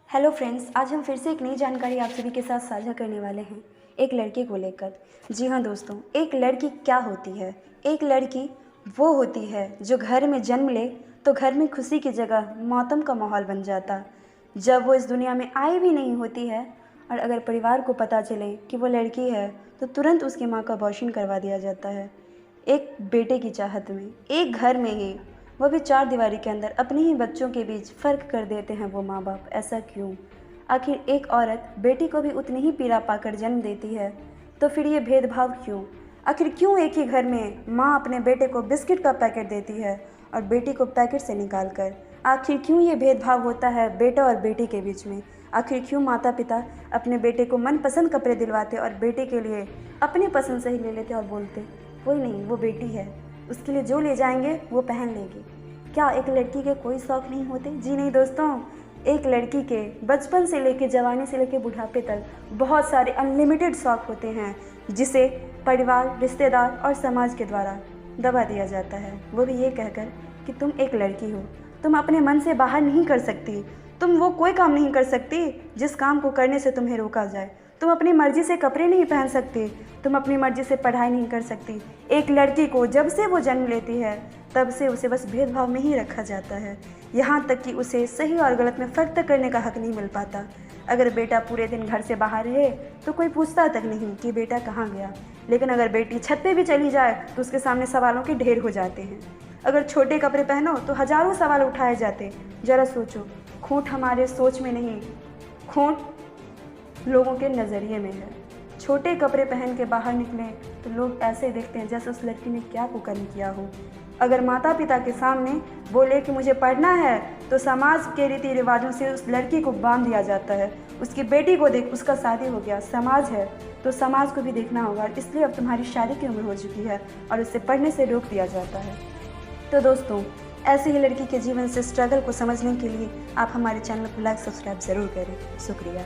Hello friends, आज हम फिर से एक नई जानकारी आप सभी के साथ साझा करने वाले हैं एक लड़की को लेकर। जी हाँ दोस्तों, एक लड़की क्या होती है? एक लड़की वो होती है जो घर में जन्म ले तो घर में खुशी की जगह मौतम का माहौल बन जाता। जब वो इस दुनिया में आई भी नहीं होती है और अगर परिवार को पता चले कि वो लड़की है तो तुरंत उसकी माँ का अबॉर्शन करवा दिया जाता है। एक बेटे की चाहत में, एक घर में ही, वो भी चार दीवारी के अंदर अपने ही बच्चों के बीच फ़र्क कर देते हैं वो माँ बाप। ऐसा क्यों? आखिर एक औरत बेटी को भी उतनी ही पीड़ा पाकर जन्म देती है, तो फिर ये भेदभाव क्यों? आखिर क्यों एक ही घर में माँ अपने बेटे को बिस्किट का पैकेट देती है और बेटी को पैकेट से निकाल कर? आखिर क्यों ये भेदभाव होता है बेटा और बेटी के बीच में? आखिर क्यों माता पिता अपने बेटे को मनपसंद कपड़े दिलवाते और बेटे के लिए अपने पसंद से ही ले लेते और बोलते कोई नहीं, वो बेटी है, उसके लिए जो ले जाएंगे वो पहन लेगी? क्या एक लड़की के कोई शौक़ नहीं होते? जी नहीं दोस्तों, एक लड़की के बचपन से लेकर जवानी से लेकर बुढ़ापे तक बहुत सारे अनलिमिटेड शौक़ होते हैं जिसे परिवार, रिश्तेदार और समाज के द्वारा दबा दिया जाता है। वो भी ये कहकर कि तुम एक लड़की हो, तुम अपने मन से बाहर नहीं कर सकती, तुम वो कोई काम नहीं कर सकती जिस काम को करने से तुम्हें रोका जाए, तुम अपनी मर्ज़ी से कपड़े नहीं पहन सकती, तुम अपनी मर्ज़ी से पढ़ाई नहीं कर सकती। एक लड़की को जब से वो जन्म लेती है तब से उसे बस भेदभाव में ही रखा जाता है, यहाँ तक कि उसे सही और गलत में फ़र्क तक करने का हक नहीं मिल पाता। अगर बेटा पूरे दिन घर से बाहर रहे तो कोई पूछता तक नहीं कि बेटा कहाँ गया, लेकिन अगर बेटी छत पे भी चली जाए तो उसके सामने सवालों के ढेर हो जाते हैं। अगर छोटे कपड़े पहनो तो हज़ारों सवाल उठाए जाते। ज़रा सोचो, खोट हमारे सोच में नहीं, खोट लोगों के नज़रिए में है। छोटे कपड़े पहन के बाहर निकले तो लोग ऐसे देखते हैं जैसे उस लड़की ने क्या कुकर्म किया हो। अगर माता पिता के सामने बोले कि मुझे पढ़ना है तो समाज के रीति रिवाजों से उस लड़की को बांध दिया जाता है। उसकी बेटी को देख, उसका शादी हो गया, समाज है तो समाज को भी देखना होगा, इसलिए अब तुम्हारी शादी की उम्र हो चुकी है और उससे पढ़ने से रोक दिया जाता है। तो दोस्तों, ऐसे ही लड़की के जीवन से स्ट्रगल को समझने के लिए आप हमारे चैनल को लाइक सब्सक्राइब ज़रूर करें। शुक्रिया।